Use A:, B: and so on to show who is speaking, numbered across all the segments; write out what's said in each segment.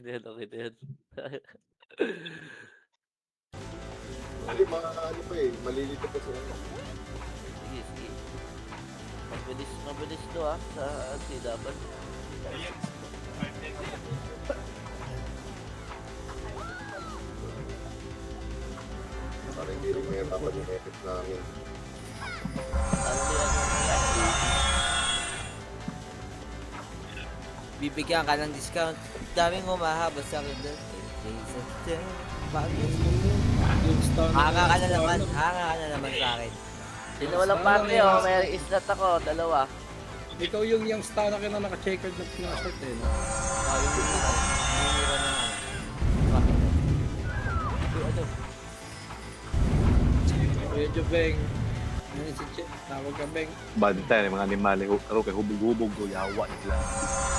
A: na yan, okay na yan.
B: Hindi, ano pa eh, malilito pa sila.
A: Sige, sige. Mabilis to sa dapat.
B: Parang hindi rin mahirapan yung effort namin.
A: Ano yan?
C: Bibigyan ka ng discount. Daming humahaba sa akin doon. Hanga ka na naman. Hanga ka na naman sa akin.
A: Sino walang party may islat ako, dalawa.
D: Ikaw yung star na kina naka-checkered na pinasort eh. No?
C: Yung hira na nga. Bakit? Ano?
D: Kuya Jobeng. Ano si Che? Tawag ka Beng.
E: Bantay ng mga animali, karo kay hubog-hubog do yawa nila.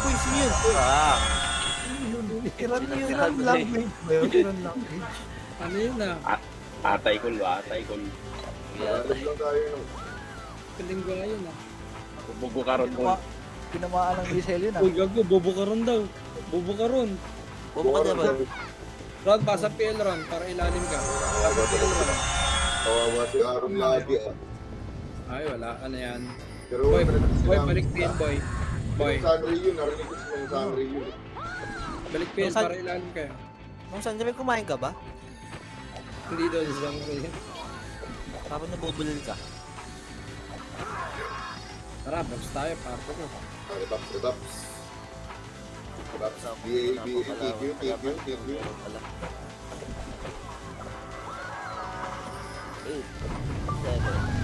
C: Uy, sino yun?
F: Iran language ba yun? Iran language.
D: Ano yun ah?
G: Atay ko.
B: Alam lang tayo nung
D: Kalingwa yun ah.
G: Bugo karon mo.
F: Pinamaan ng missile yun ah.
D: Uy, gago, bobo ka ron daw. Bobo ka ron.
C: Bobo ka na ba?
D: Ron, pasa PL Ron, para ilalim ka. Pasa PL Ron.
B: kawawa si Aaron lagi ah.
D: Ay, wala ka na yan.
B: Pero
D: Boy,
B: talagang
D: boy,
B: sila-
D: balik PL, boy. Boy,
B: Yung Sanrio yun, narinig ko silang Sanrio yun.
D: balik PL
C: Saan?
D: para ilalim kayo.
C: Mang San, sabi kumain ka ba?
D: Hindi daw, isang ko yun.
C: Parang nabubulol ka.
D: Tara, box tayo, parto ko.
B: Rebaps. BA, TQ.
A: Wala. 8, 7.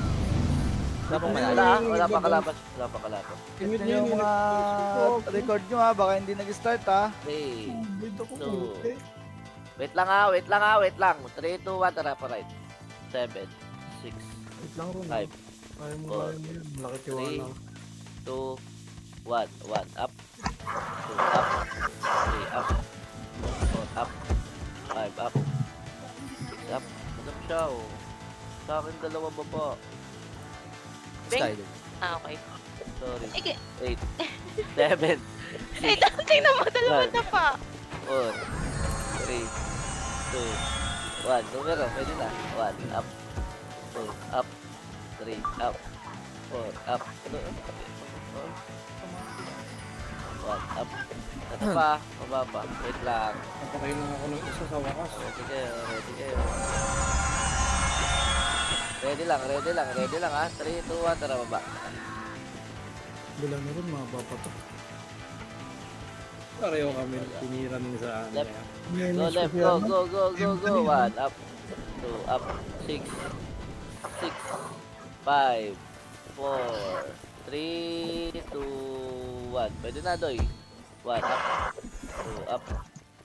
C: Wala pang
A: Wala pa kalapas.
F: Ito
D: Timid niya
F: yung mga record nyo ha, baka hindi nag-start ha.
A: 3,
F: Dito ko
A: No.
F: puti.
A: wait lang. 3, 2, 1, tara pa right. 7, 6,
F: Wait lang ron.
A: 5,
F: Kaya mo yun. Malaki tiwala.
A: 2, 1, 1, up. 2, up. 3, up. 4, up. 5, up. 6, up. Madam siya, oh. Sa akin, dalawa baba.
C: Skyler.
H: Okay.
A: Sorry.
H: Sige.
A: 8, 7,
H: Eh, tingnan mo, dalawa na pa.
A: 4, 3, 2, 1. Numero, pwede na. 1, up. 2, up. 3, up. 4, up. 1, up. Ano pa? Baba pa. Wait lang.
D: Napakailan ako ng isa sa wakas.
A: Ready kayo. Ready lang ha. 3, 2, 1, tara baba.
F: Bilang na rin, mababa to.
D: Pareho kami, tiniran mo sa ano.
A: Left.
D: kaya.
A: Go left, go. 1, up. 2, up. 6, 5, 4, 3, 2, 1. Pwede na, Doy. 1, up. 2, up.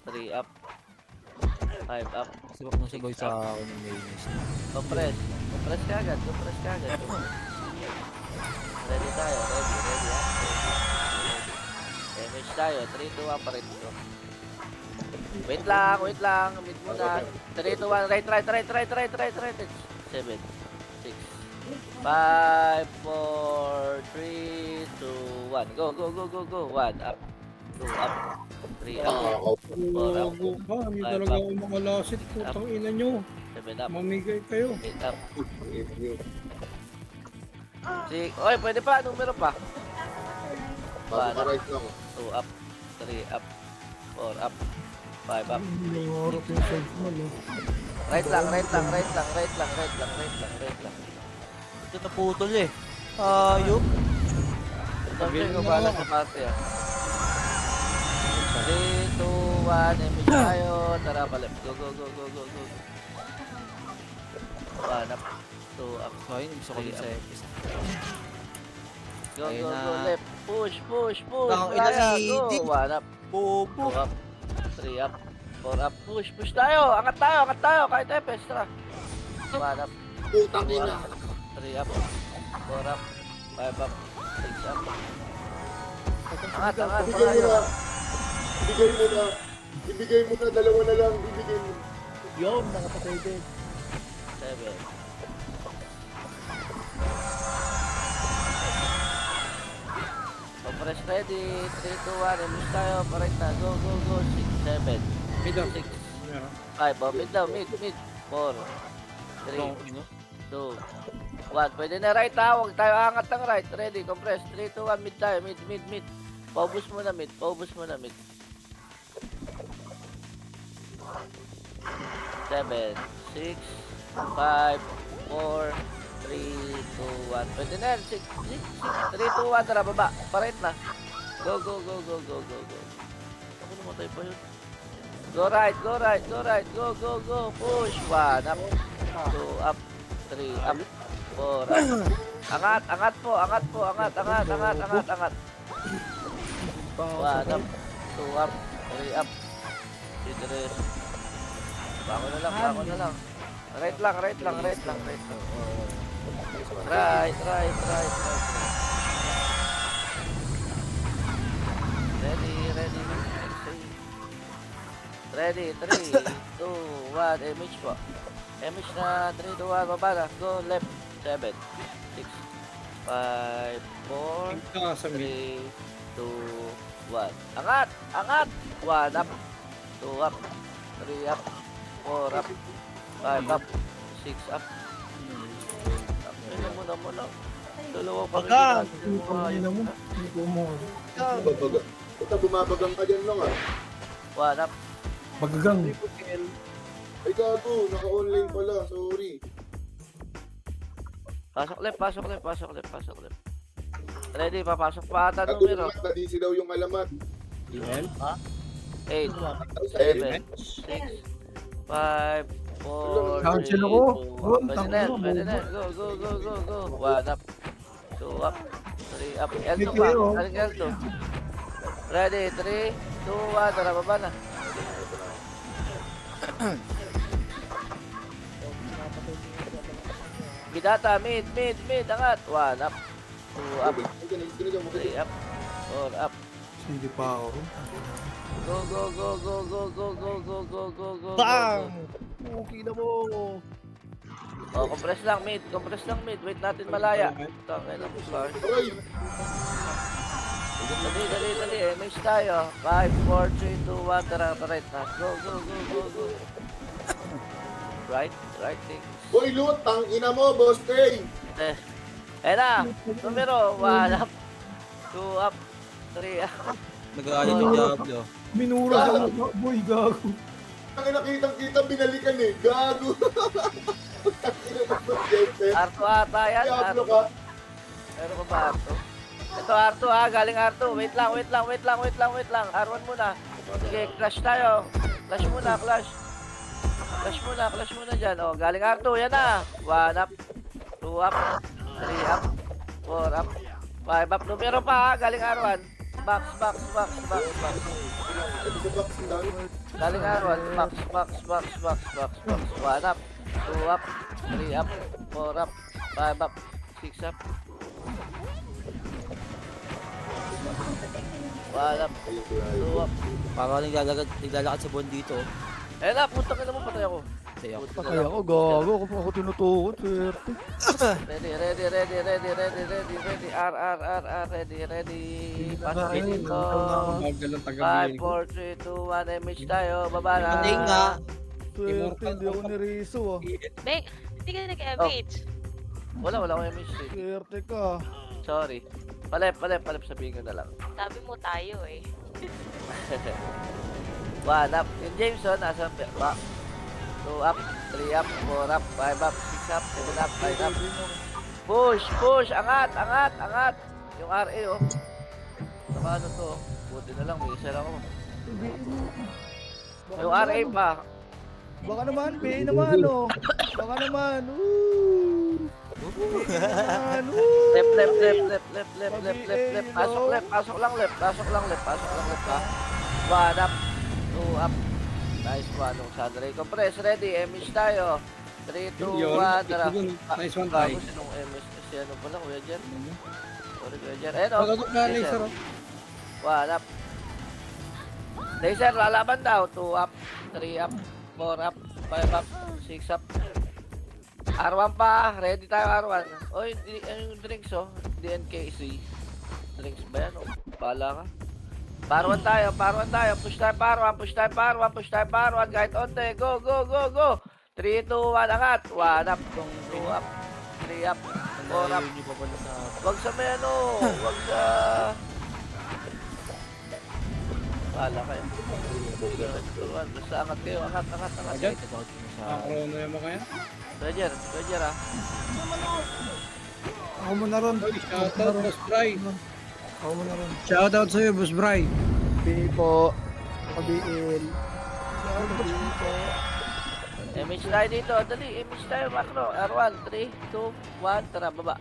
A: 3, up. 5, up.
C: Subok na si Boy sa akin ng mayonnaise.
A: Compress ka agad. Ready tayo, ready ha. Damage tayo, 3, 2, 1 pa rin dito. Wait lang, mid muna. 3, 2, 1, right. 7, 6, 5, 4, 3, 2, 1. Go. 1, up. 2, up. 3, up.
B: Ako.
A: 4, up.
D: Gago ka, hindi talaga ako makalasit. Putang ina nyo.
A: 7, up.
D: Mamigay kayo.
A: 8, up. Oy, pwede pa. Numero pa.
B: Bago ka right lang.
A: 2, up. 3, up. 4, up. 5, up.
F: Nangarap yung save mo, no?
A: Right lang.
C: Ito naputol eh. Ayop.
A: Sabi ko bala sa party ah. 3, 2, 1, image tayo. Tara, balik. Go. 1 up. 2 up.
C: So, ayun, gusto ko din sa episode.
A: Go,
C: Ayun na.
A: left. Push.
C: Ang
A: Kaya,
C: ina,
A: go.
C: di-
A: 1 up.
C: Bobo.
A: 2 up. 3 up. 4 up. Push tayo. Angat tayo. Kahit epes. Tara. 1 up.
B: Putang ina.
A: 3 up. 4 up. 5 up. 6 up. Angat.
B: Ibigay mo na, dalawa na lang, ibigay mo.
F: Yun, nakapatay din.
A: 7. Compress ready. 3, 2, 1. Image tayo. Parate na. Go, go, go. 6, 7,
D: Middle.
A: 6,
D: Meron.
A: 5. Oh, mid daw. Mid, mid. 4, 3, 2, 1. Pwede na right ha. Huwag tayo angat ng right. Ready. Compress. 3, 2, 1. Mid tayo. Mid, mid, mid. Paubos mo na mid. Paubos mo na mid. 7, 6, 5, 4, 3, 2, 1. Pwede na yan. 6, 3, 2, 1. Tara, baba. Parait na. Go, go, go, go, go, go, go. Ako namatay pa yun. Go right, go right, go right. Go, go, go. Push. 1, up. 2, up. 3, up. 4, up. Angat, angat po, angat po, angat, angat, angat, angat, angat. 1, up. 2, up. 3, up. 3, bako na lang, bako na lang. Right lang, right lang, right lang, right lang. Right, right, right, right. Ready, ready. Ready, 3, 2, 1. Image po. Image na 3, 2, 1. Baba na. Go left. 7, 6, 5, 4,
D: Tingka sa mid.
A: 3, 2, 1. Angat! Angat! 1 up. 2 up. 3 up. 4 up. 5 up. 6 up. Muna muna. Dalawa pa rin.
B: Ito, bumabagang ka dyan lang ah.
A: 1 up.
B: Ay gago, naka-online pala, sorry.
A: Pasok left, pasok left, pasok left, pasok left. Ready, papasok pa ata
B: Gago
A: numero.
B: naman, nadisi daw yung alamat.
A: 8, 7, 6, 5, 4, 3, 2, 1. Pwede na yan, pwede na yan. Go, go, go, go, go. 1 up. 2 up. 3 up. L2 pa. Aling L2. Ready, 3, 2, 1. Tara, baba na. Bidata, mid, mid, mid. Angat. 1 up. 2 up. 3 up. 4 up.
F: Hindi pa ako.
A: Go, go, go, go, go, go, go, go, go, go, go.
F: Bang! Okay na mo.
A: Oh, compress lang mid, compress lang mid. Wait natin malaya. Tangin na, sorry.
B: Aray!
A: Dali, dali, dali. Image tayo. 5, 4, 3, 2, 1. Tara, right na. Go, go, go, go, go. Right, right thing.
B: Boy, loot, tang ina mo, boss Tay!
A: Eh na, numero 1 up, 2 up, 3 up.
C: Nag-aayon yung Diablo.
F: Minura ka mo, boy, gago.
B: Ang nakitang-kita, binalikan eh, gago!
A: Arto ata yan.
B: Diablo
A: Arto.
B: ka!
A: Meron pa ba Arto? Ito Arto ha, galing Arto. Wait lang, wait lang, wait lang, wait lang, wait lang. R1 muna. Sige, clash tayo. Clash muna, clash. Clash muna dyan. Oh, galing Arto, yan na. 1 up, 2 up, 3 up, 4 up, 5 up. Numero pa ha, galing R1. Box, box, box, box, box.
B: Ito sa box lang.
A: Galing R1. Box, box, box, box, box, box. 1 up, 2 up, 3 up, 4 up, 5 up, 6 up. 1 up, 2 up.
C: Parang naglalakad sa buwan dito.
A: Eh na, putang ina mo, patay ako.
C: Patay ako.
F: Patay ako, gago. Ako tinutukot, swerte.
A: Ready, ready, ready, ready, ready, ready, ready. R, R, R, R, ready, ready. Pasok dito.
D: Bagal ng
A: 5,
D: taga-biling.
A: 4, 3, 2, 1. Image tayo. Baba na.
C: Patay nga.
F: Swerte, hindi ako niriso ah.
H: Bek, hindi ka nag-MH.
A: Wala akong image.
F: Swerte ka.
A: Sorry. Palep sabihin ko na lang.
H: Sabi mo tayo eh.
A: 1 up. Yung Jameson, nasa ba? 2 up, 3 up, 4 up, 5 up, 6 up, 7 up, 5 up. Push, push, angat, angat, angat. Yung RA oh. Saka ano to? Buti na lang, may isa lang ako. Yung RA pa.
F: Baka naman, pay naman oh. Baka naman, woo!
A: Left, left, left, left, left, left, left, left, left. Pasok left, pasok lang left, pasok lang left, pasok lang left ha. 1 up, 2 up. Nice one, nung Sandra. Compress, ready, image tayo. 3, 2, 1, tara.
D: Nice one, Tay.
A: Bago sinong image kasi ano pala, Kuya Jer. Sorry, Kuya Jer. Ayun o.
D: Pagkakot na laser oh.
A: 1 up. Laser, lalaban daw. 2 up, 3 up, 4 up, 5 up, 6 up. R1 pa, ready tayo R1. Oy, yung drinks oh, DNKC. drinks ba yan? O, bahala ka. Paruan tayo, push tayo paruan, push tayo paruan, kahit onte, go, go, go, go! 3, 2, 1, angat! 1 up, 2 up, 3 up, 4 up.
C: Hindi pa pala sa...
A: Wag sa may ano, wag sa... Bahala kayo. Turuan, basta angat kayo, angat.
D: Agad?
C: Ito bakit mo sa...
D: Chrono yung mga yan.
A: Roger ah.
F: Ako muna ron.
D: Oy, shoutout, Boss Bry.
F: Ako muna ron.
D: Shoutout sa'yo, Boss Bry.
F: Pili po. Kabiil.
A: Image tayo dito, dali, image tayo, macro. R1, 3, 2, 1, tara, baba.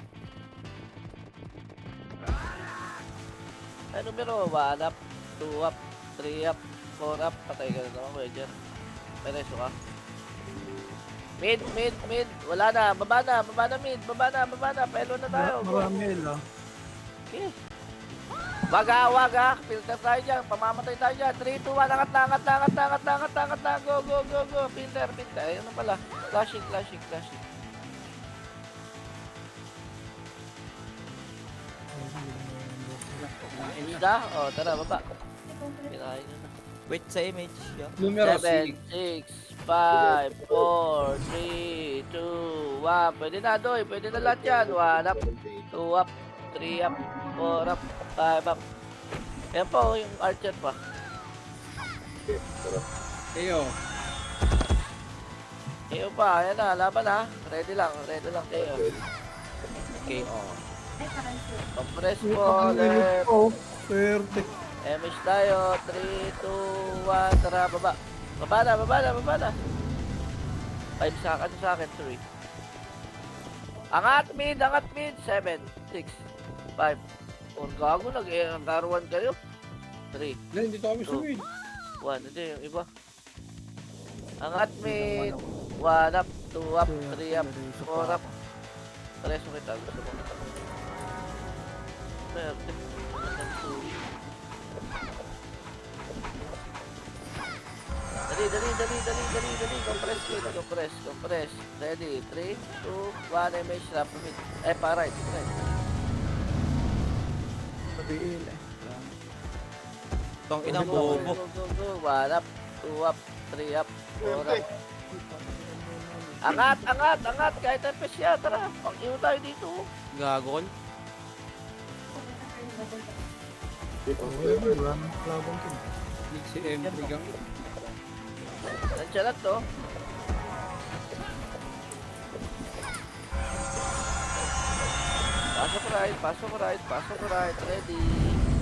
A: Ay, numero, 1 up, 2 up, 3 up, 4 up, patay ka na naman, Roger. May reso ka. Mid, wala na, baba na mid, baba na, pelo na tayo. Go.
F: Marami lang.
A: Okay. Wag ah, filter tayo dyan, pamamatay tayo dyan. 3, 2, 1, angat na, go, filter, ayun na pala, flashing. Isda? O, tara, baba. Kirahin nyo na.
C: Wait sa image. Yeah.
D: Numero
A: 7,
D: 6.
A: 6, 5, 4, 3, 2, 1. Pwede na, Doy. Pwede na lahat yan. 1 up, 2 up, 3 up, 4 up, 5 up. Yan po, yung archer pa.
B: Okay, tara.
D: Eyo.
A: Iyo pa, ayan na, laban ha. Ready lang kayo.
C: Okay, oh.
A: Compress po, left.
F: Swerte.
A: MS tayo. 3, 2, 1, tara, baba. Baba na. 5 sa akin, 3. Angat mid, 7, 6, 5, 4. Gago, nag-R1 kayo. 3,
D: Hindi to kami sumid.
A: 1, hindi, yung iba. Angat mid, 1 up, 2 up, 3 up, 4 up. Pareso kita, gusto mo kita. Pwede. Dali. Compress. Ready. 3, 2, 1, MH, rapid. Right.
F: Kabiil eh.
C: Tong ina mo.
A: Go. 1 up, 2 up, 3 up, 4 up. Angat. Kahit FS siya, tara. Pag-iw tayo dito.
C: Gagol.
F: Laban ko.
D: Si M3 gang.
A: Nandiyan lang to. Pasok right. Ready.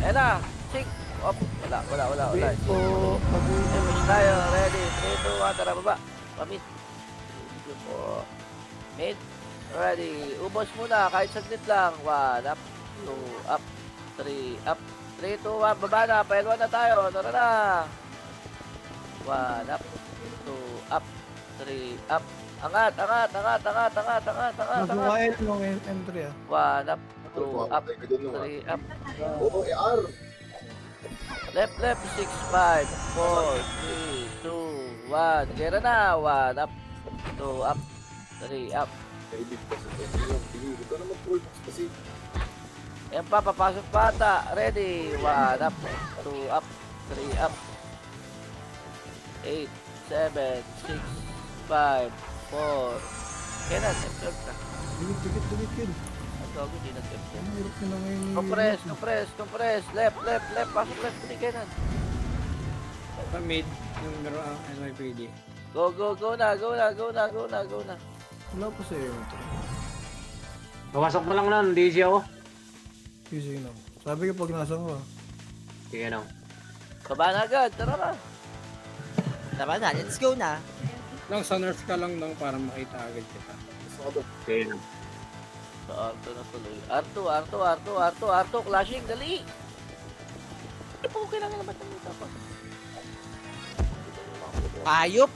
A: Ayan na. Sink. Op. Wala.
F: Kabiil po. Kabiil.
A: Image tayo. Ready. 3, 2, 1. Tara, baba. Pamit. Thank you po. Mid. Ready. Ubos muna. Kahit saglit lang. 1 up. 2 up. 3 up. 3, 2, 1. Baba na. Pailwan na tayo. Tara na. 1 up. 2 up. 3 up. Angat.
F: Mas makail nung M3 ah.
A: 1 up. 2 up. 3 up.
B: Oo, AR.
A: Left, 6, 5, 4, 3, 2, 1. Gera na. 1 up, 2 up, 3 up.
B: Naibig kasi ito. Ito na mag-full box kasi.
A: Yan pa, papasok pa ata. Ready. 1 up, 2 up, 3 up. 8, 7, 6, 5, 4. Kaya na, template ka.
F: Dikit yun.
A: Ang gago, di na template.
F: Ang hirap nyo na ngayon.
A: Compress. Left. Pasok left. Hindi kaya
D: Sa mid. Numero NYPD.
A: Go na.
F: Wala pa sa M3.
I: Pumasok mo lang nun, DJ ako.
F: Easy na. Sabi ko pag nasa ko ah.
I: Sige na.
A: Baba na agad. Tara na.
C: Tama na, let's go na.
D: Lang, sa nurse ka lang nang para makita agad kita.
I: Sige na.
A: So, R2 na tuloy. R2. Clashing. Dali. Okay lang naman ng tapos.
C: Ayop.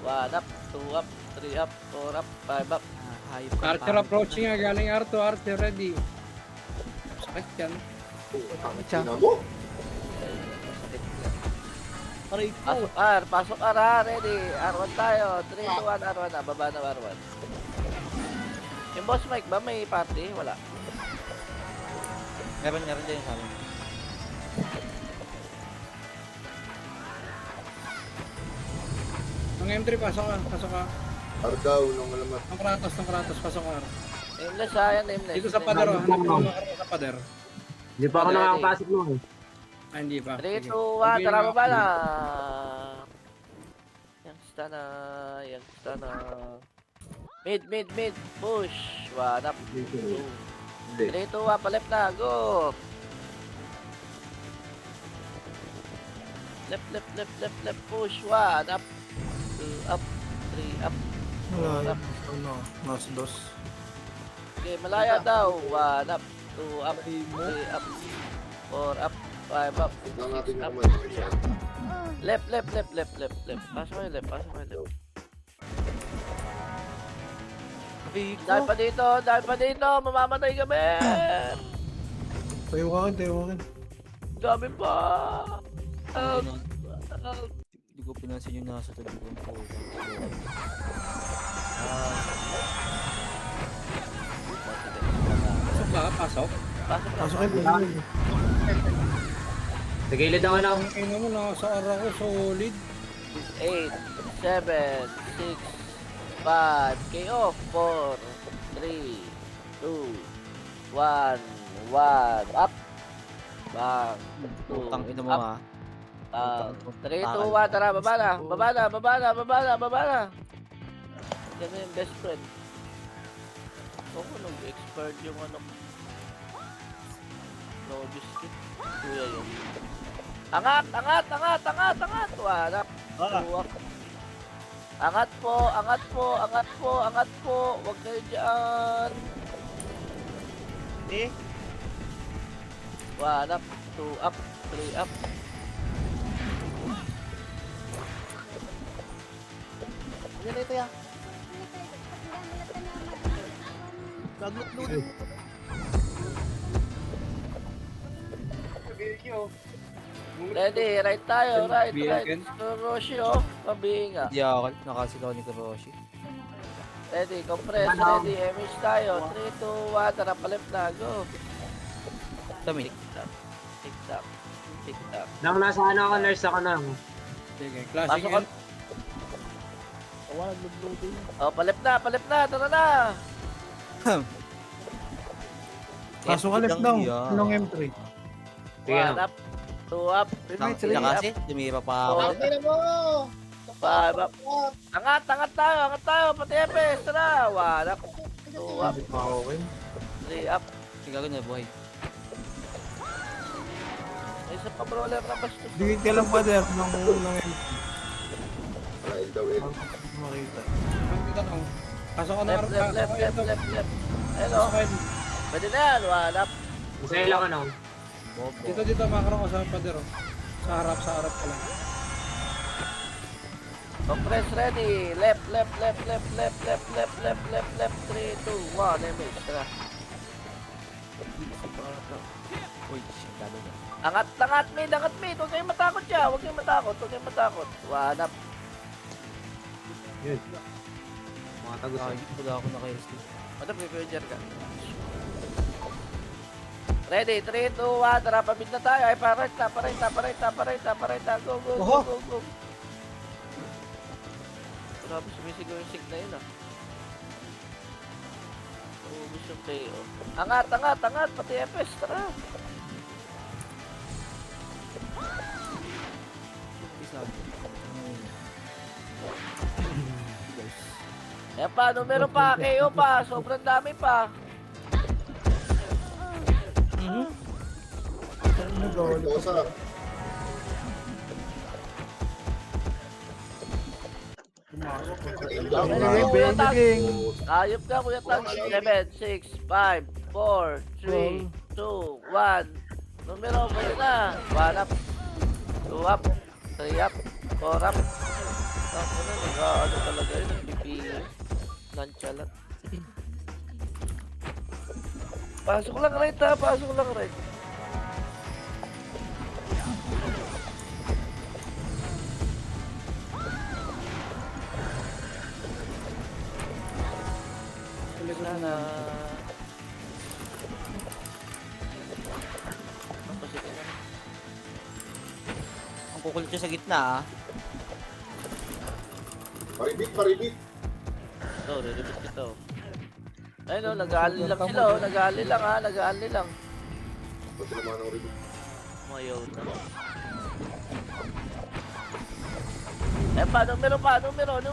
A: 1 up, 2 up, 3 up, 4 up, 5 up.
C: Hayop ka.
D: Archer approaching nga, galing R2, Archer ready. Sakit yan.
B: Tingnan mo.
A: Pasok R ha, ready. R1 tayo. 3, 2, 1, R1 na. Baba na R1. Yung boss Mike ba may party? Wala.
C: Meron din sa amin.
D: Ang M3, pasok ka, pasok ka.
B: Argaw, nung alamat.
D: Ng Kratos, pasok ka.
A: Nameless ha, yan, nameless.
D: Dito sa pader, oh. Hanap mo makarong sa pader.
I: Hindi pa ako nakakapasok nun eh.
D: Ah, hindi pa.
A: 3, 2, 1,
D: Sige.
A: tara
D: Okay,
A: baba na! Youngsta na, youngsta na. Mid, push. 1 up, 2.
B: Hindi.
A: 3, 2, 1, palep na, go! Left, push. 1 up, 2 up, 3 up, 4 up.
F: Nasa dos.
A: Okay, malaya daw. 1 up, 2 up, 3 up, 4 up, 5 up,
B: Tignan natin
A: 6
B: yung
A: up.
B: kamay.
A: Left. Pasok kayo left. Dahil pa dito. Mamamatay kami.
F: Tayo ka.
A: Dami pa.
C: Hindi ko pinansin yung nasa tabi ko.
D: Pasok ka, pasok.
A: Pasok
F: kayo, pasok.
I: Sa gilid ako na.
D: Ang ina mo, nasa ara ko, solid.
A: 8, 7, 6, 5. KO. 4, 3, 2, 1. Up. Bang.
C: Putang ina mo ha.
A: 3, 2, 1. Tara, baba na. Yan na yung best friend. Ako nag-expired yung ano. No biscuit. Kuya yun. Angat! Wala. Tuwak. Angat po. Huwag kayo dyan.
F: Eh?
A: 1 up, 2 up, 3 up. Yan ito ya. Ready, right tayo, right. Roshio, pabinga.
C: Hindi ako nakasigaw ni Kuroshi.
A: Ready, compress, ready, image tayo. 3, 2, 1, tara, palip na, go.
C: Dami.
A: Tick tock.
I: Nang nasa ano ako, nurse ako nang.
D: Sige, classic
A: Pasok ka.
D: end.
A: Oh, palip na, tara na.
F: Pasok ka left daw. Long M3.
I: Sige
A: 1
I: na.
A: up, 2 up,
C: Ang sila kasi, dumira pa ako.
A: Okay. 5 up. Angat tayo, pati epes, tara. 1 up, 2 up,
F: Okay.
A: 3 up.
C: Sigaw na buhay.
A: May isa pa brawler na bastos.
F: Dikit ka lang pader ng M3.
B: Kain daw eh.
F: Makita.
D: Dito lang. Pasok ka na.
A: Left. Ayun o,
D: Pasok ka.
A: pwede na yan. 1 up.
I: Masaya lang ano.
D: Dito, makarong ko sa pader, oh. Sa harap ka lang.
A: Compress ready. Left. 3, 2, 1. Image, tara.
C: Uy, sigado na.
A: Angat, mid. Huwag kayong matakot siya. Huwag kayong matakot. 1 up.
I: Yun. Mga tagos.
C: Wala ako naka-SD.
A: Ano, prepare ka. Ready, 3, 2, 1. Tara, pabid na tayo. Ay, pa-right na. Go. Grabe, sumisigaw yung sig na yun, ah. Ubus yung KO. Angat. Pati FS, tara. Ayan pa, numero pa, KO pa. Sobrang dami pa.
B: Tosa.
A: Ayop ka, Kuya Tag. 7, 6, 5, 4, 3, 2, 1. Numero, pwede na. 1 up, 2 up, 3 up, 4 up. Ano talaga yun, nagpipili. Nonchalant. Pasok lang right ha, pasok lang right. Sana.
C: Kukulit siya sa gitna ah.
B: Paribit, paribit.
A: Ito, re-repeat ito. Ayun o, nag-aali lang sila o. Nag-aali lang ha, nag-aali lang.
B: Pati naman ang ribit.
A: Mayaw na. Eh pa, numero pa, numero. 5,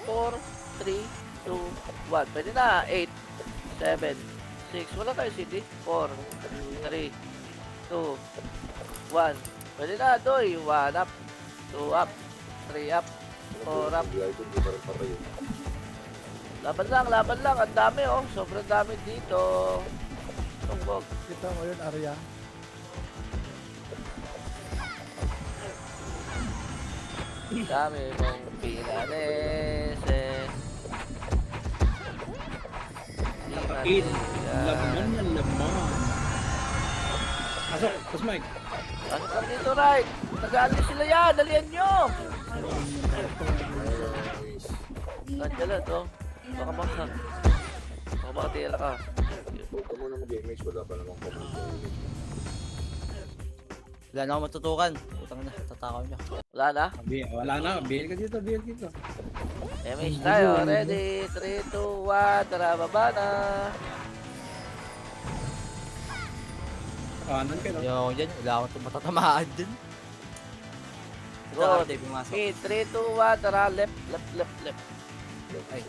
A: 4, 3, 2, 1. Pwede na, 8, 7, 6. Wala tayo CD. 4, 3, 2, 1. Pwede na, Doy. 1 up, 2 up, 3 up, 4 up.
B: Hindi ito, hindi pa rin patay yun.
A: Laban lang. Ang dami oh. Sobrang dami dito. Tumbog.
F: Kita mo yun, Arya.
A: Dami mong pinanes eh.
D: Kapatid. Laman na laman. Pasok, pas Mike.
A: Ano ka dito, right? Nag-aalis sila yan. Dalian nyo. Nandiyan lang to. Baka makatira ka.
B: Huwag ka muna mag-image, wala pa namang comment.
C: Wala na ako matutukan. Utang na, tatakaw niya.
A: Wala na.
D: Wala na, bail ka dito, bail dito.
A: MH tayo. Ready? 3, 2, 1. Tara, baba na.
D: Kanan ka na.
C: Yo, yan. Wala akong matatamaan dun.
A: Go.
C: Tayo pumasok.
A: Okay, 3, 2, 1. Tara, left.
C: Ay,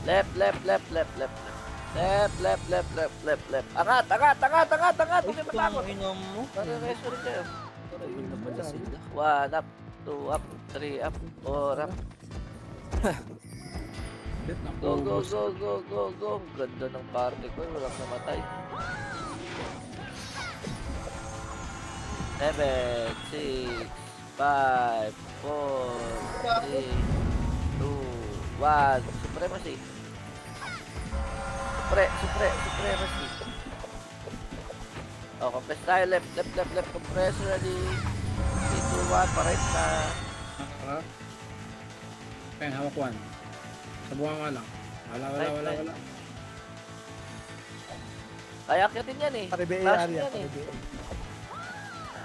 A: Left. Angat. Huwag kayo matakot.
C: inom mo.
A: Marireso rin kayo.
C: Ayun na pala sila.
A: 1 up, 2 up, 3 up, 4 up. Go. Ganda ng party ko. Walang namatay. 7, 6, 5, 4, 3, 2, 1. Supremacy. Supremacy. Oh, compress tayo. Left. Compress ready. 3, 2, 1. Parait na.
D: Harap. Okay, hawak 1. Sabuhan nga lang. Wala.
A: Kaya akyatin yan eh.
F: Paribe,
A: Flash
F: Arya.
A: yan eh.
F: Paribe.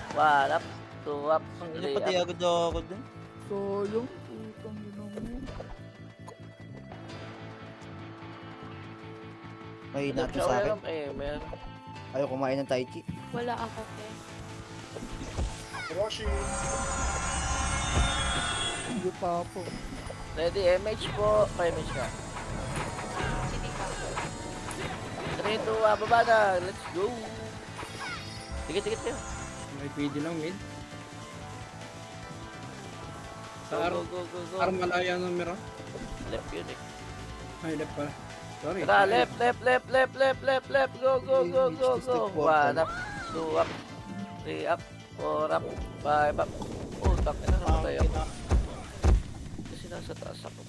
A: 1 up, 2 up,
C: Ang
A: 3
C: ina pati
A: up.
C: agad ako dun.
F: So, yung putang ina mo.
C: May nato
A: Siya,
C: sa akin.
A: meron.
C: Ayaw kumain ng Tai Chi.
H: Wala ako, eh.
B: Roshi!
F: Hindi pa po.
A: Ready, MH po. MH ka.
H: Sige ka.
A: 3, 2, 1, baba na. Let's go. Sige kayo.
D: May PD lang, mid. Sa
A: Go.
D: Armalaya numero.
A: Left yun eh.
D: Ay, left pala. Sorry.
A: Tara, left. Go. 1 up, 2 up, 3 up, 4 up, 5 up. Oh, tak na naman tayo. Kasi nasa taas ako.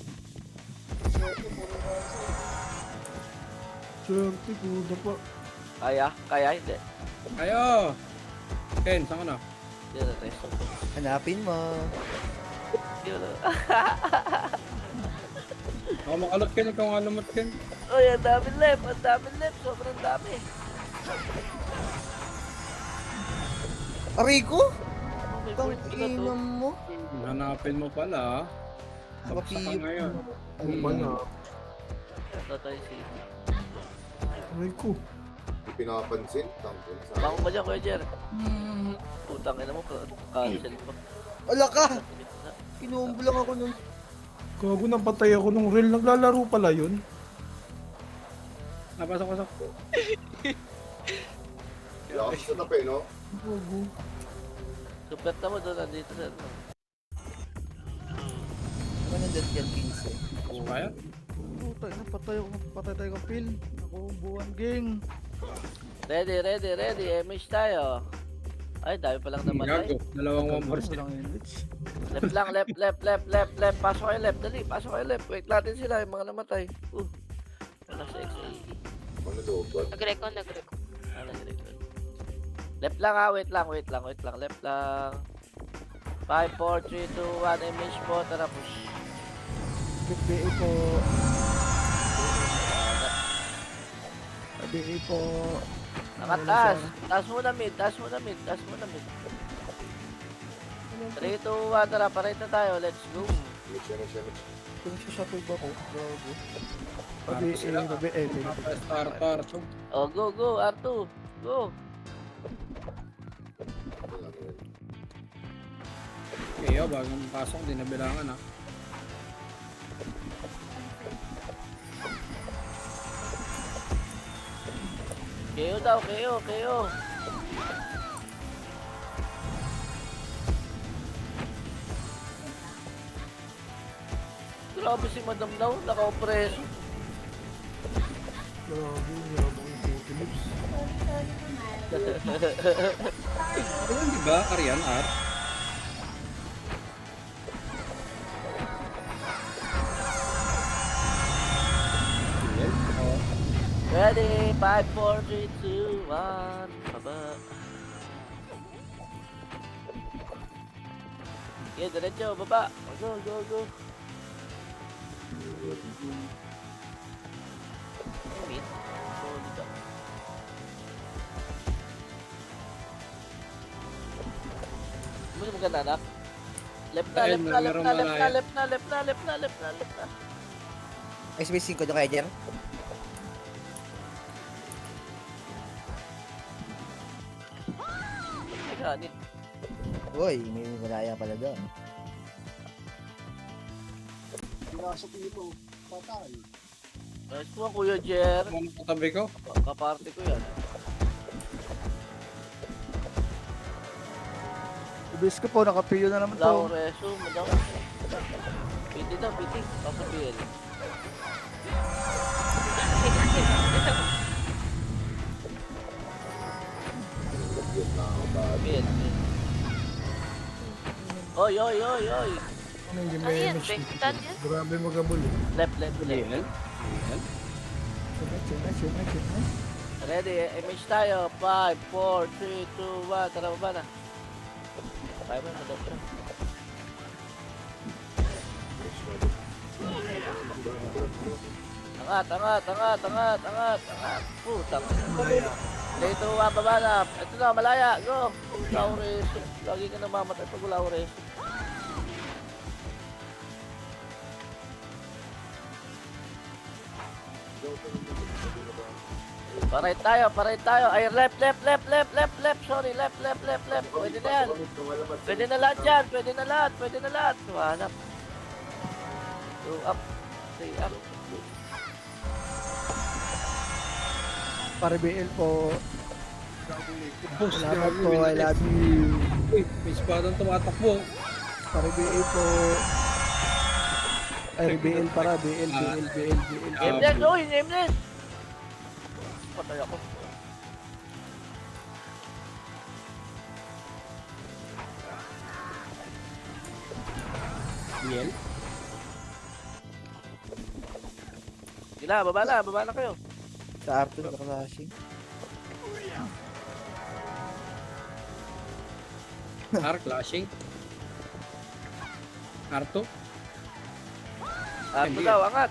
F: Swerte, kuda po.
A: Kaya, hindi.
D: Ayo! Ken, saan ka na?
A: Hindi na resto.
C: Hanapin mo.
A: Hindi na.
D: Ako makalot Ken, ikaw nga lumot Ken.
A: Uy, ang daming left. Sobrang dami.
C: Arigo?
A: Oh, may
C: Tang
A: board ka to.
C: inom mo.
D: Hanapin mo pala. Tapos ka
C: Nakapiyop
D: ngayon.
F: Ano ba na?
A: Ito tayo si...
F: Aray ko.
B: Hindi pinapansin. Tangko na sa
A: Bangon ba dyan, Kuya Jer? Putang ina mo, cancel pa.
C: Wala ka! Inuumbo lang ako nun.
F: Gago, napatay ako nung reel. Naglalaro pala yun.
D: Napasok.
B: Kaya kasi sa tape, no?
F: Gago.
A: Superte mo doon, nandito sa ano.
C: Ano nandun yan, 15?
D: Supaya?
F: Putay na, patay tayo ka pil. Ako, buwan gang.
A: Ready. MH tayo. Ay, dami pa lang namatay.
D: Gago. Dalawang 1
F: Walang image.
A: Left lang, left. Pasok kayo left, dali. Pasok kayo left. Wait natin sila, yung mga namatay. Wala sa XAE.
B: Ano doon? What?
H: Nag-recon.
A: Nag-record. Left lang ha, wait lang. Left lang. 5, 4, 3, 2, 1, MH po. Tara, push.
F: BA po. BA po.
A: Nakataas. Taas muna mid. 3, 2, 1, tara, parate na tayo. Let's go.
B: Image.
F: Kung sasapay ba ako? Gago.
D: Arto sila. Arto, Arto.
A: Oh, go, go, R2. Go.
D: Kaya bagong pasok, di nabilangan ah.
A: KO daw, KO, KO. Grabe si Madam daw, naka-opreso.
F: Grabe, yabang yung puti lips.
D: Ayun, di ba? Arian, Art. Yan. Oh.
A: Ready? 5, 4, 3, 2, 1. Baba. Okay, diretso, baba. Go, go, go. Meet. So, dito. Ano maganda, anak? Left na,
D: Ayun,
A: left na, left
D: merong
A: na, left na,
D: malaya.
A: left na, left na, left na, left na, left na.
C: Space 5 nyo kaya, Jer?
A: Ganit.
C: Uy, may malaya pala doon.
B: Pinasok nito. Patay.
A: Nice one, Kuya Jer.
D: Ano katabi ko?
A: Kaparte ko yan.
F: Ibis ko po, nakapiyo na naman to.
A: Laureso, madam. PT daw, PT. Papapiel. Piel. Oy, oy, oy, oy.
F: Ano yung
H: Ano yan? Bengtan yan?
F: Grabe magabol eh.
A: Left, left, left.
D: Yan. Yan.
A: Ready, image tayo. 5, 4, 3, 2, 1. Tara, baba na. Kaya mo, madam siya. Angat, angat, angat, angat, angat, angat. Putang. Dito, baba na. Ito na, malaya. Go. Laureso. Lagi ka namamatay pag Laureso. Paray tayo. Ay, left, left, left, left, left, left. Sorry, left, left, left, left. Pwede na yan. Pwede na lahat yan. Pwede na lahat. Pwede na lahat. Tumanap. 2 up. 3 up.
F: Para BL po.
D: Boss,
F: Salamat
D: grabe,
F: po, I love you.
D: Uy, may espadang tumatakbo.
F: Para BL po. Ay, BL para, BL.
A: Nameless. Uy, nameless. Patay ako.
D: Yan.
A: Gila, baba na kayo.
C: Sa Arto, nakaklashing.
D: Art, clashing. Arto.
A: Ato daw, angat.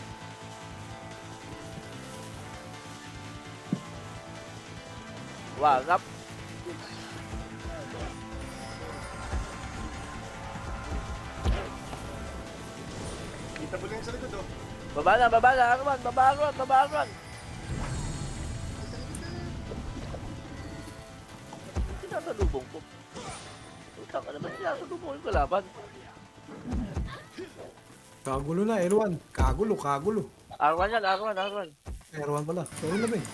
A: Wagap.
B: Kita mo lang sa likod oh.
A: Baba na, Arman. Sinasalubong ko. Utang ka naman, sinasalubong yung kalaban.
J: Kagulo na, Erwan. Kagulo.
A: Arman yan.
J: Erwan pala. Sorry na ba eh.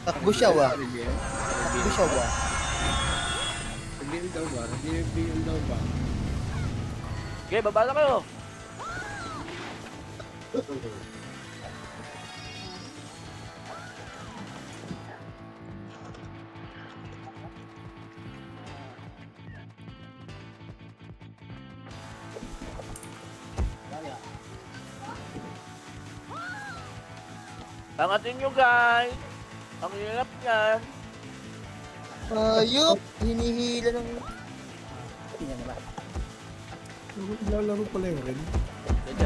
C: Takbo siya wa.
D: Reveal.
C: Takbo siya wa.
D: Reveal daw ba? Reveal daw ba?
A: Okay, baba na kayo. Angatin nyo guys. Ang hirap yan.
C: Ayop! Hinihila ng... Tingnan naman.
J: Lalaro pala yung rin.
A: Pwede.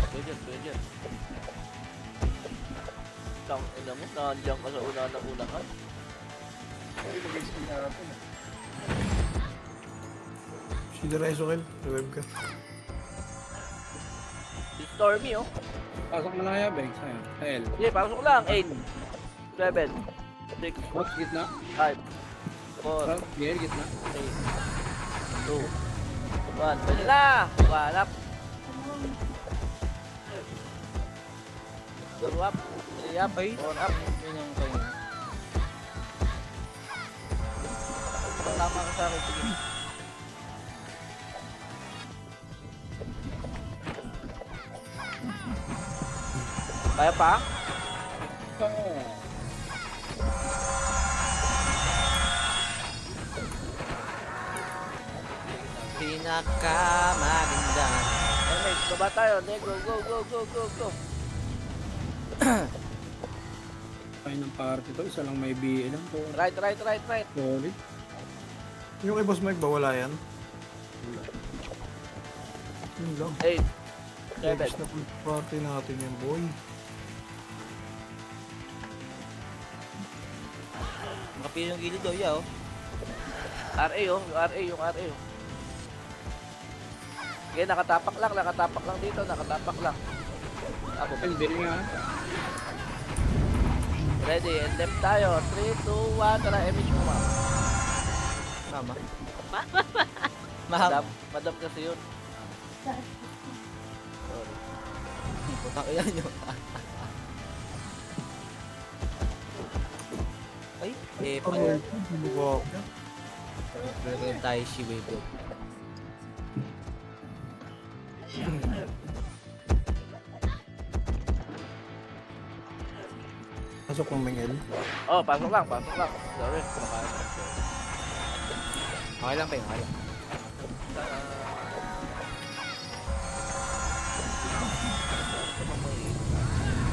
A: Tang ina mo, nandiyan ka sa una ka.
J: Si Dereso Kel. Revive ka.
A: Si Stormy, oh.
D: Pasok mo na kaya, Beg. Sa'yo. Sa L.
A: Sige, pasok lang. 8, 7, 6,
D: What? Gitna?
A: 5, 4,
D: Front. Gear, gitna.
A: 3, 2, 1. Pwede na! Walap. Two up. 3 up. 4 up.
C: Yun yung kayo.
A: Tama ka sa akin. Sige. Kaya pa?
D: Oo.
C: Pinakamaganda.
A: Mate, baba tayo. Go, go, go, go, go, go.
D: Kayo ng party to. Isa lang may BA lang po.
A: Right, right, right, right.
D: Solid.
J: Yung kay Boss Mike ba wala yan? Yun lang.
A: 8, 7.
J: Next na full party natin yan, boy.
C: Makapili yung gilid daw, yaw.
A: RA, oh. Yung RA, yung RA, oh. Sige, nakatapak lang dito. Nakatapak lang. Ako,
D: Hindi nga.
A: ready. And left tayo. 3, 2, 1. Tara, image mo, ma'am.
C: Mama. Maham.
A: Madam kasi yun.
C: Putang ilan nyo. Ay,
J: Ano
C: pala.
J: yun? Bumukha ako.
C: Meron tayo si Wave.
J: Pasok ng Mingel.
A: Oh, pasok lang. Sorry, kumakain.
C: Okay lang pa yun, okay lang.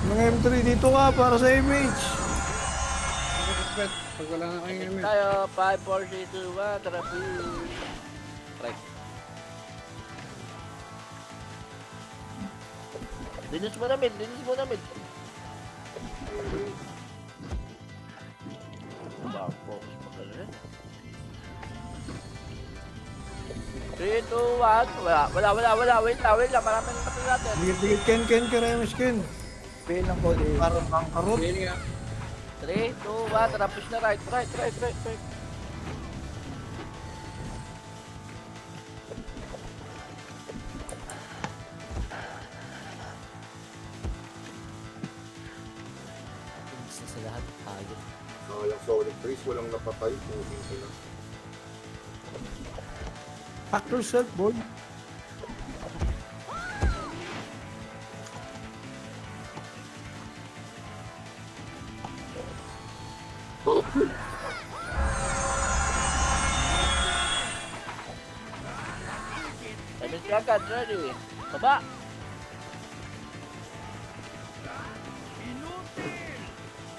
J: Mga M3 dito ka para sa image.
D: Pet. Pag wala na kayong email.
A: Tayo, 5, 4, 3, 2, 1. Tara, please. Right. Dinis mo namin. Wow, focus mo ka rin. 3, 2, 1. Wala. Wait lang. Maraming patay natin.
J: Dikit-dikit Ken, Keremes Ken.
F: Pay lang po din.
J: Parang bangkarot.
D: Hindi nga.
A: 3, 2, 1. Tara, push na right.
C: Pinis na sa lahat. Tayo.
B: Walang solid trace, walang napatay. Moving ko na.
J: Hack yourself, boy.
A: Damage ka agad, ready. Baba.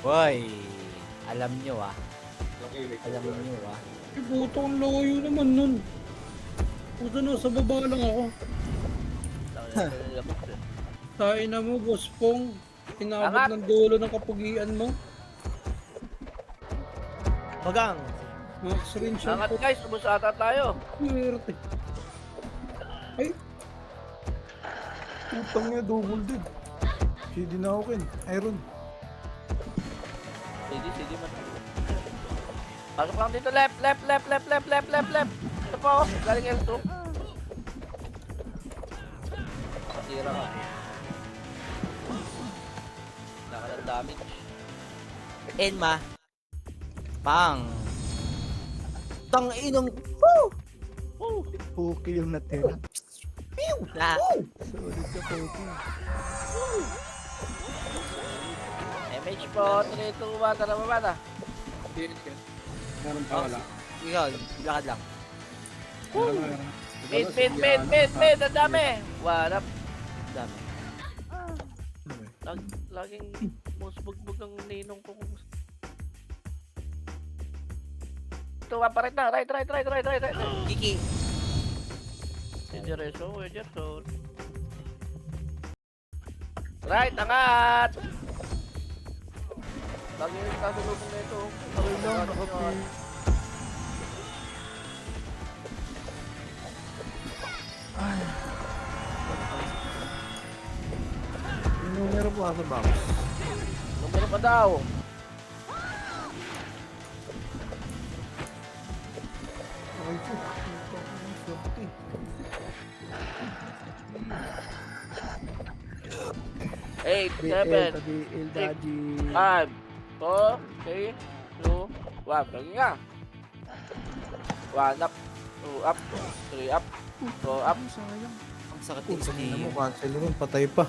C: Boy, alam nyo Alam nyo
D: Ay, puto, ang layo naman nun. Puto na, sa baba lang ako. Tain na mo, Boss Pong. Inabot
A: Angat.
D: ng dulo ng kapugian mo.
C: Magang.
D: Max rin siya.
A: Angat guys, ubos ata tayo.
D: Swerte. Ay,
J: Putang niya, double dead. Si Dinaukin. Iron.
A: Sige man. Pasok lang dito, left. Ito po, galing L2. Patira ka. Wala ka ng damage.
C: Enma. Pang. Tang inong.
F: Puki yung natira.
C: La.
F: Solid ka Puki.
A: MH po, 3, 2, 1, tara baba na.
D: hit ka. Meron pa wala.
C: Ikaw, lakad lang.
D: Meron.
A: Mid, ang dami. Wala.
C: Dami.
A: Laging most bugbog ang ninong ko. Ito, paparit na. Right.
C: Kiki.
A: Ederson. Right, angat! Lagi yung kasulubong na ito.
F: Okay lang, nakapi. pa sa box.
A: Numero pa daw.
F: Okay po. Swerte.
A: Eight,
F: BL,
A: seven,
F: BL, daddy.
A: 5, 4, 3, 2, 1. Lagi nga. 1 up, 2 up, 3 up, 4 up.
F: Sayang.
C: Ang sakit
F: Puta
C: ni
F: na mo, cancel nun. Patay pa.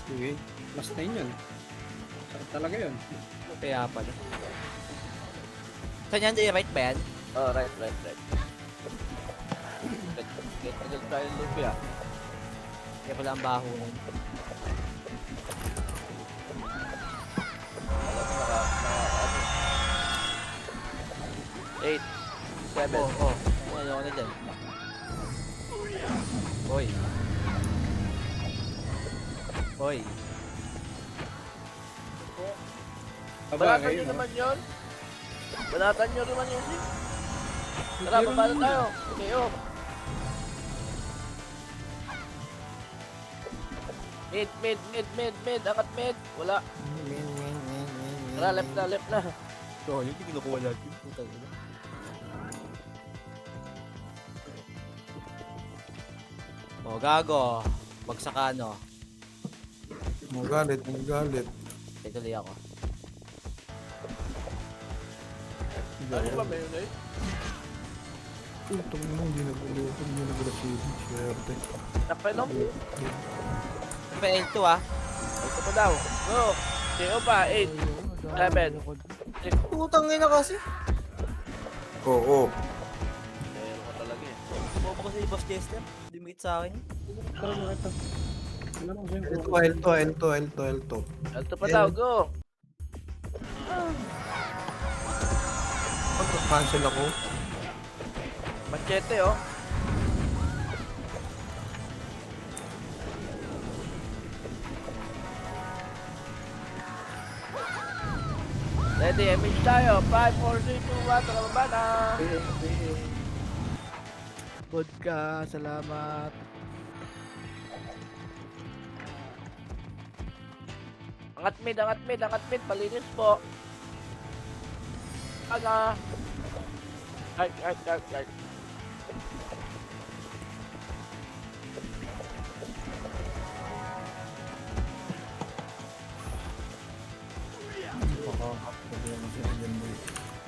D: Sige. Plus 9 yun. Sakit talaga yun.
C: Kaya pala. Saan yan? Right ba yan?
A: Oh, right. Get tayo ng lupi ah.
C: Kaya pala ang baho nun.
A: Eight, 7.
C: Oo. Ano ako na dyan? Hoy. Hoy.
A: Balatan
D: Abagay
A: nyo
D: yun.
A: naman yun. Balatan nyo naman yun. Tara, babalatan tayo. Okay, oh. Mid. Angat mid. Wala. Tara, left na.
C: So, yung kinukuha natin. Putang ina. Oh, gago. Bagsakano.
F: Magalit.
C: Tuloy ako.
A: Ano ba ba yun eh?
F: Putang mo, hindi nag-receive. Swerte.
A: Nakpainom?
C: Pa L2 ah.
A: Ito pa daw. Go. KO pa. 8, 7.
C: Putang ina kasi.
F: Oo.
A: Meron ko talaga eh.
C: Bobo ko si Boss Jester. Dimikit sa akin.
D: Tara mo ito. Wala mo sa'yo.
F: L2.
A: Ito pa daw. Go.
F: Cancel ako.
A: Machete oh. Ready, image tayo. 5, 4, 3, 2, 1. Tara na.
F: Vodka, salamat.
A: Angat mid. Palinis po. Aga. Guard.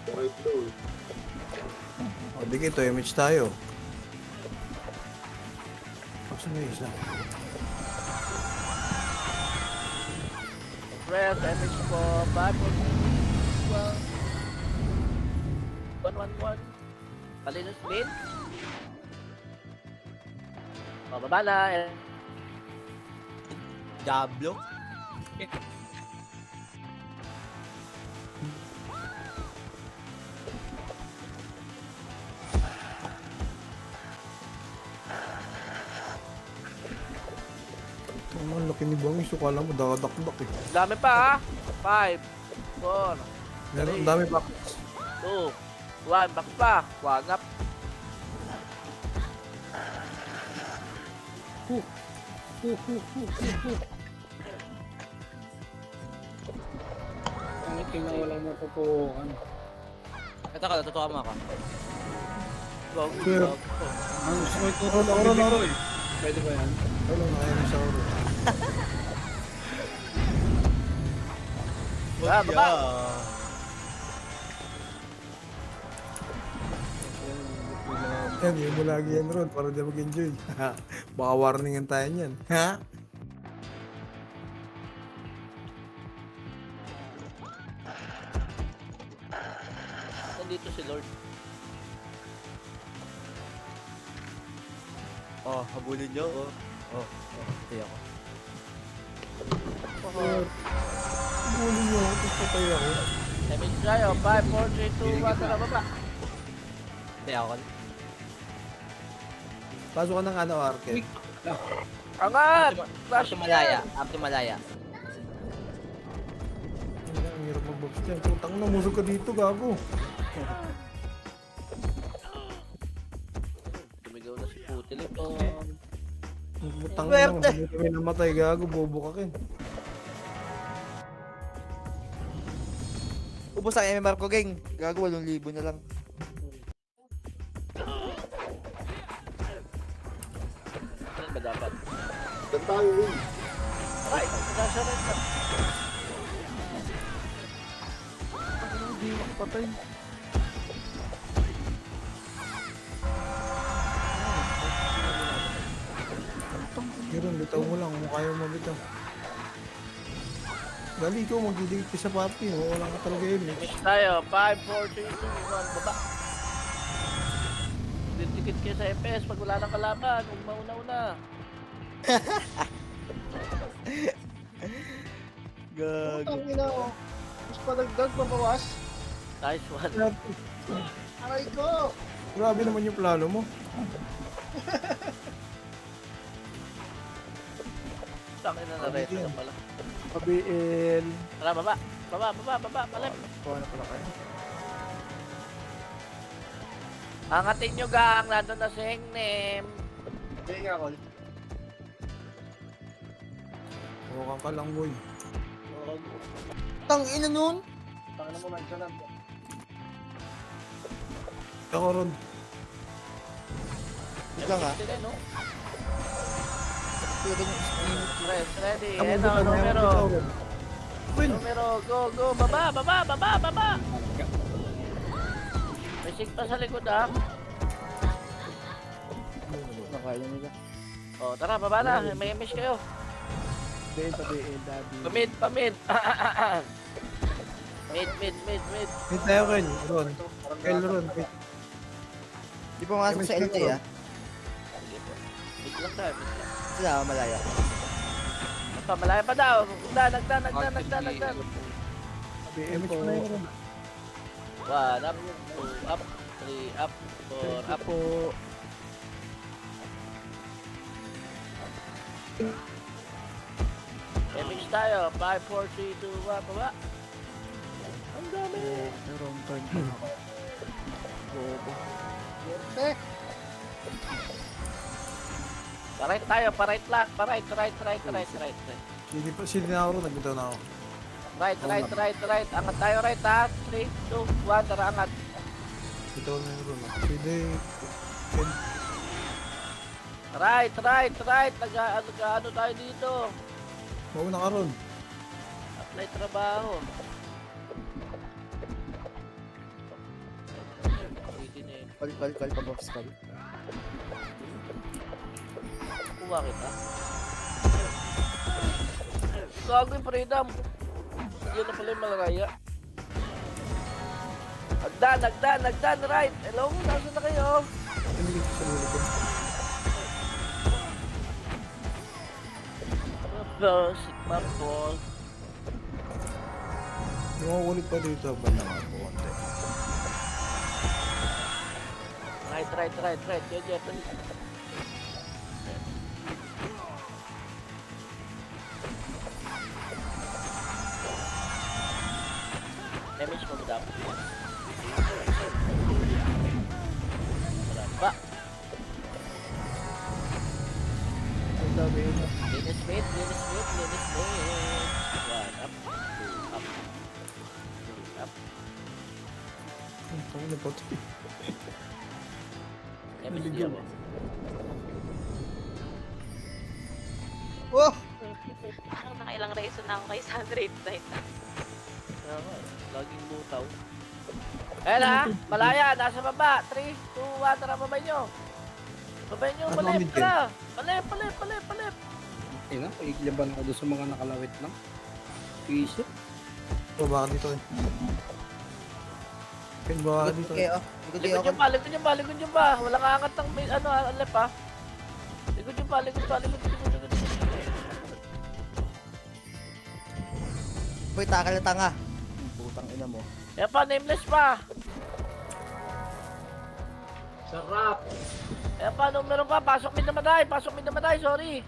B: Okay, blue.
F: O, di ito, image tayo. Saan na isa?
A: Press, image po. 5, 4, 3, 2, 1. Palinis mid. O, baba na.
C: Diablo.
F: Ang laki ni Bangis. So, kala mo, dakdak eh.
A: Dami pa ha. 5, 4,
F: Meron, ang dami pa.
A: 2, 1. Back pa. Wagap.
D: Ang itim na walang mapupuhan.
C: Ito ka, natutuwa mo ako.
F: Pero,
D: Ang gusto ko ituro ng bibig ko eh. Pwede ba yan?
F: wala na kayo sa oro.
A: Baba.
F: Yan, yun mo lagi yan, Ron, para di mag-enjoy. Baka warningan tayo niyan. Ha?
A: Nandito si Lord.
C: Oh, habulin nyo. Oh. Ito ako.
F: Huli niyo ako, tapos patay ako.
A: Image tayo. 5, 4, 3, 2, 1. Tara, baba.
C: Ito ako.
F: Pasok ka ng ano, Arke.
A: Angat!
C: Up to Malaya.
F: Ang hirap mag-box dyan. Putang na, musog ka dito, gago.
A: Tumigaw na si Putilip.
F: Tangina mo,
C: Swerte.
F: hindi kami namatay, gago, bobo ka kin.
C: Ubus ang MMR ko, gang. Gago, 8,000 na lang.
A: Ano ba dapat?
B: Saan tayo, Will?
A: Right, nasa red na.
J: Hindi makapatay.
F: Meron, bitaw mo lang kung kaya mo bitaw. Dali ikaw, magdidikit ka sa papi. Wala ka talaga yun.
A: Miss tayo. 5, 4, 3, 2, 1, baba. Didikit kayo sa FPS pag wala nang kalaban. Huwag mauna-una.
C: Gago.
J: Ang ina ko. Mas padagdag, mabawas.
A: Nice one.
J: Aray ko!
F: Grabe naman yung plano mo.
A: Takin na na-rest na pala.
J: Pabiin.
A: Tara, baba. Baba, baba, baba. Palip.
J: Kuha na pala kayo.
A: Angatin nyo gang. Nandun na si Hengnem.
J: Hindi nga, Col.
F: Huwag ka lang, boy.
C: Tang ina nun.
J: Tangin mo, nandiyan lang.
F: Ako ron.
C: Wait lang, ha.
A: Sila, no?
C: Pwede nyo
A: Rest, ready.
F: Ako
A: Eto,
F: bitaw,
A: numero.
F: bitaw, Ron. Win!
A: Numero. Go, go. Baba, baba, baba, baba. May sig pa sa likod, ha?
C: Nakaya nila.
A: O, tara, baba na. May miss kayo.
J: Pabiin, daddy.
A: Pamid, pamid. Mid.
F: Hit tayo, Ken. Ron. Kel, Ron. Hit.
C: Di pa masok sa LT, ah.
A: Mid lang tayo, mid lang.
C: Sila, malaya.
A: Pamalaya pa daw. Nagdan.
J: Pabiin
F: Damage
J: po.
F: ko na yun, Ron.
A: 1 up, 2 up, 3 up, 4 up.
J: po.
A: Damage tayo. 5, 4, 3, 2, 1. Baba. Ang dami.
J: Wrong turn pa ako. Bobo.
A: Parait tayo. Parait lang. Parait.
F: Sili na ako ron, nagbitaw na ako.
A: Right. Angat tayo right ha. 3, 2, 1. Tara, angat.
F: Bitaw na yun, Ron. Sili. Ken.
A: Right. Nag-ano tayo dito.
F: Mauna ka ron.
A: Apply trabaho. Pwede na yun.
C: Kal, pag-offs kal.
A: Kuha kita. Gago yung freedom. Yun na pala yung malaraya. Nagdan, right. Hello, nasa na kayo?
F: Hindi kita sa lulu ko.
A: Sigma ball.
F: Yung mga ulit pa dito, ba naman po konti.
A: Right. Jeje, please. Damage mo ba dapat? Ba?
J: Ang dami yun.
A: Linis mid. 1 up, 2 up. 3 up.
F: Ang tawag na pati.
A: Damage niya mo.
C: Oh!
H: Parang nakailang reason na ako kay Sunrise Night.
A: Kaya nga, laging butaw. Ayan ha, malaya, nasa baba. 3, 2, 1, tara, babay nyo. Babay nyo,
F: Ano,
A: palip,
F: mid
A: tara. Palip.
D: Ina, paiglaban ako doon sa mga nakalawit lang. Isip.
F: O, baka dito eh. Ken, baka dito eh.
C: Okay, oh. Likod kayo
A: Likod nyo ba? Walang angat ng alep ha. Likod nyo ba?
C: Boy, takal na tanga. Putang ina mo.
A: Yan pa, nameless pa.
I: Sarap!
A: Yan pa, numero pa. Pasok mid na matay, sorry.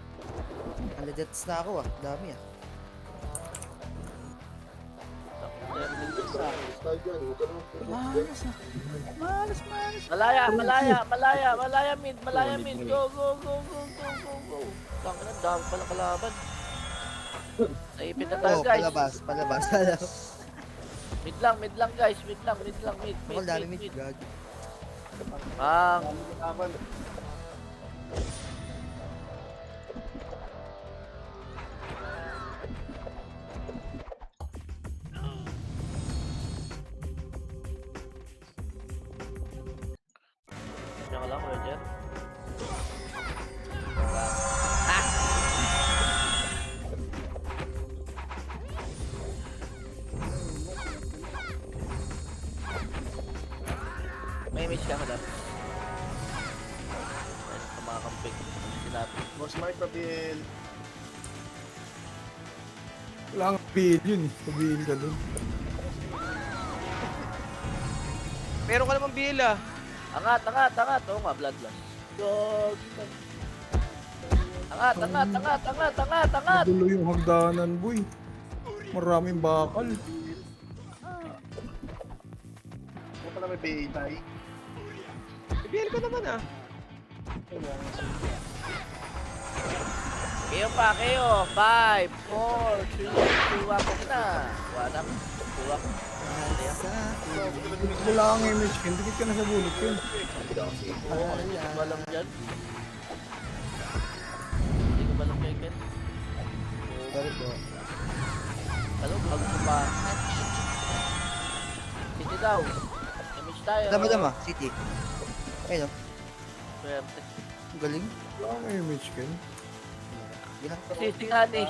C: Ang legits na ako, ah. Dami, ah.
B: Tayo dyan, huwag ka naman
J: Malas na. Malas, malas.
A: Malaya mid. Go. Tangin na, dami pala kalaban. Naipit na tayo, guys.
C: Palabas.
A: Mid lang, guys. Mid.
C: Ako dami mid, gag.
A: Ang Yan ka lang, Roger. May image ka, madam. Ayun, sa mga kampig. Sinabi.
B: Boss Mike, pabil.
F: Wala kang pil yun eh. Sabihin ka dun.
C: Meron ka namang bill ah.
A: Angat. Oo nga, blood loss. Go. Angat.
F: Magulo yung hagdanan, boy. Maraming bakal.
B: Huwag ka na may PA tayo.
C: Bill ko naman ah.
A: Kayo. 5, 4, 3, 2, 1 na. Wala. 2,
F: Wala kang image kin. Dikit ka na sa bullet yun.
A: Balang dyan. Hindi ko balang kay Ken.
C: Sorry po.
A: Ano, bago ko pa. City daw. Image tayo.
C: Dama, city. Ayun oh.
A: Swerte.
C: Ang galing.
F: Wala kang image kin.
C: Bilang
A: City nga ni.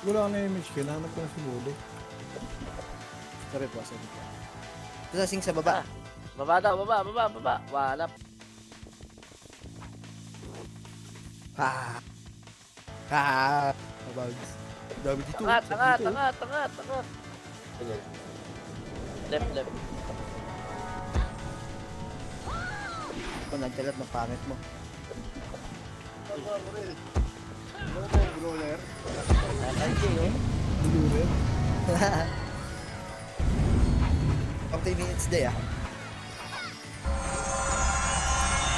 F: Wala kang image kin. Hanap ka na sa bullet.
C: Sorry po. Ito sa sing sa baba.
A: Baba daw, baba. Wala.
C: Bags. Dami dito.
A: Angat.
B: Ganyan.
A: Left.
C: Kung nagkalat ng pangit mo.
B: Brawler.
A: Kanji, oh.
F: Blue red.
C: 40 minutes day ah.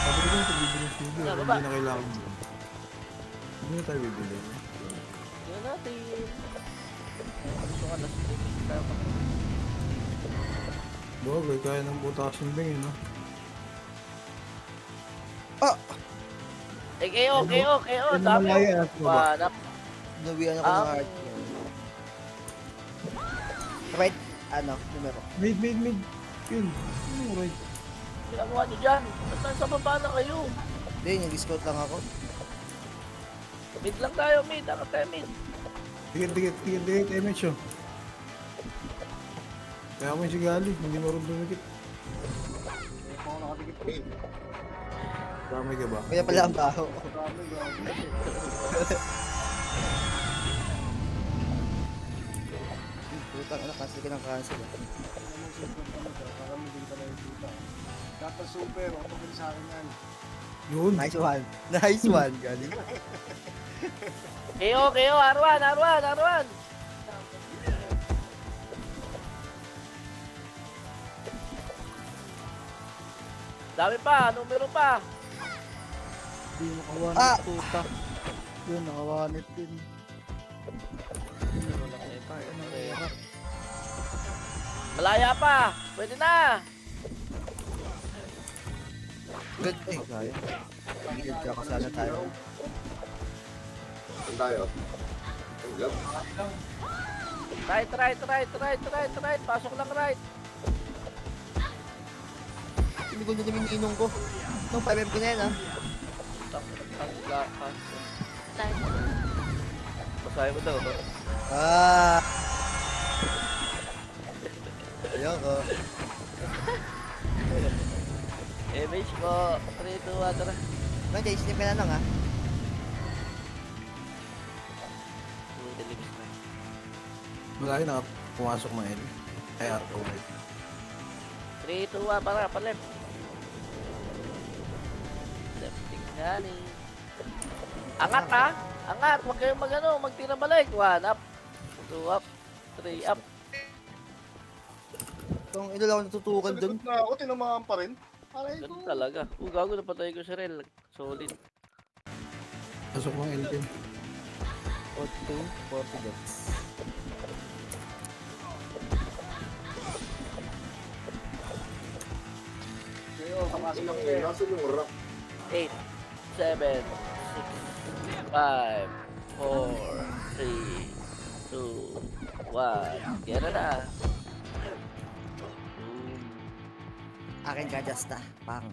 F: Sabi ko ito bibili ng CD.
A: Baba.
F: Hindi na kailangan mo. Hindi na tayo bibili.
A: Tingnan natin. Gusto ka na streaming tayo.
F: Bagay, kaya ng butasin din yun, no?
A: KO.
F: Ano
A: Dami.
F: malaya at baba?
A: Wala.
C: Nawian ako ng heart. Right, numero.
F: Mid. Yun. Ano, right?
A: Ginagawa nyo dyan. Ba't sa baba na kayo?
C: Hindi, nag-scout lang ako.
A: Mid lang tayo, mid. Angat tayo, mid.
F: Dikit, image, oh. Kaya mo yung sigali, hindi marunong dumikit. Damay ka ba?
C: Kaya pala ang baho. Putang anak, cancel ka ng cancel.
B: Dapat super, huwag mo sa akin yan.
F: Yun.
C: Nice one, galing.
A: KO, R1. Dami pa, numero pa.
J: Hindi nakawanit
C: Ah!
J: tuta. Yun, nakawanit din.
A: Malaya pa. Pwede na.
C: Good. Ay, kaya. Good ka kasala tayo.
B: Saan tayo? Love.
A: Right. Pasok lang right.
C: Hindi ko na namin ninong ko. Itong 5M ko na yan ah.
A: Basahin mo daw.
C: Ah! Ayoko.
A: Image ko. 3, 2, 1, tara.
C: Nandiyan, isnip ka na lang ah.
F: Malaki na pumasok na yun. Ay, arco.
A: 3, 2, 1, para, pa left. Left tingnan eh. Angat ha! Angat! Huwag kayong magtira balik. 1 up. 2 up, 3 up.
C: Itong ilo lang ako natutukan
B: Sa
C: dun.
B: likod na ako, tinamaan pa rin. Aray
A: Ganun
B: ko.
A: talaga. Gago napatay ko si Rel. Solid.
F: Pasok ng Elkin.
C: 40 deaths.
B: Nasaan yung rock?
A: 8, 7, 6, 5, 4, 3, 2, 1. Kaya na.
C: Akin ka, Justa. Pang.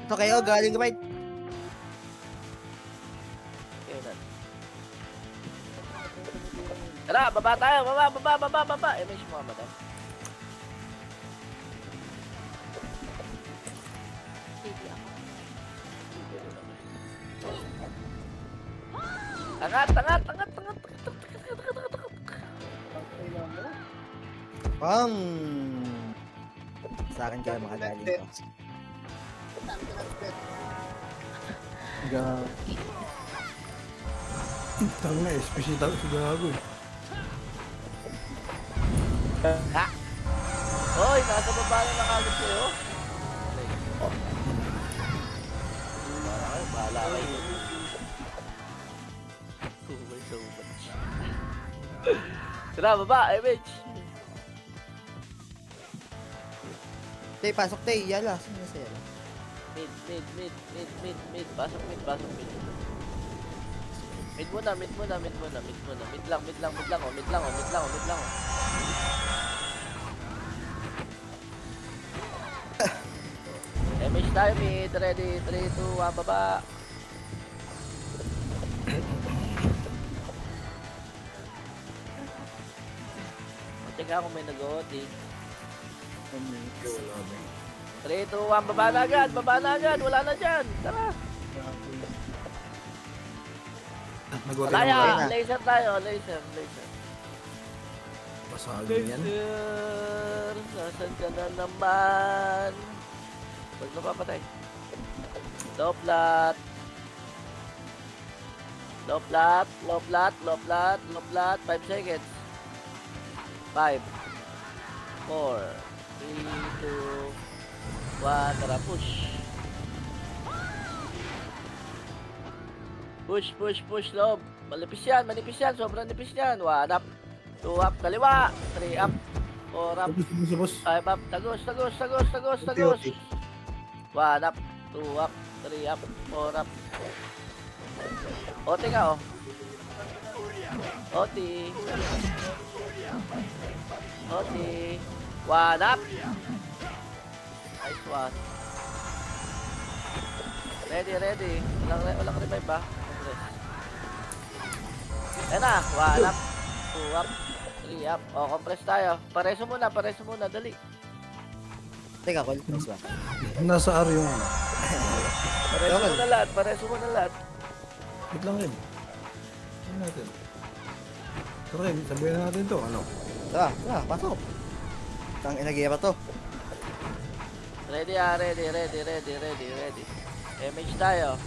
C: Ito kayo, galing right.
A: Kaya na. Tara, baba tayo. Baba. May mga madam.
H: Hindi ako.
A: Angat.
C: Pang. Sa akin kayo makagaling ko.
F: Tang na, especially tayo sa gago eh.
A: Ha? Hoy, nasa baba na nakagod kayo. Bahala kayo. Kumay so much. Tara, baba, Image.
C: Tay, pasok tay. Yala. Sino na sa yala?
A: Mid. Pasok mid. Mid muna. Mid lang. Image tayo, mid. Ready, 3, 2, 1, baba. Teka kung may nag-OT. 3, 2, 1, baba na agad. Wala na dyan. Tara.
F: Nag-worry
A: Kaya,
F: naman.
A: laser tayo. Laser.
F: Pasagin yan.
A: Laser. Nasaan ka na naman? Huwag napapatay. Low flat. 5 seconds. 5, 4, 3, 2, 1. Tara, push. Push, loob. Manipis yan. Sobrang nipis yan. 1 up, 2 up, kaliwa. 3 up, 4 up,
F: Tapos.
A: 5 up. Tagos. 1 up, 2 up, 3 up, 4 up. Ote ka, oh. Ote. 1 up. Nice one. Ready. Walang revive ba? Ayan na. 1 up, 2 up, 3 up. O, compress tayo. Pareso muna. Dali.
C: Teka, call. Nice one.
F: Nasa R yung ano.
A: Pareso muna lahat.
F: Wait lang rin. Ano natin? Tara rin, sabihin na natin to. Ano?
C: Tara, pasok. Tang inagera to.
A: Ready. Image tayo.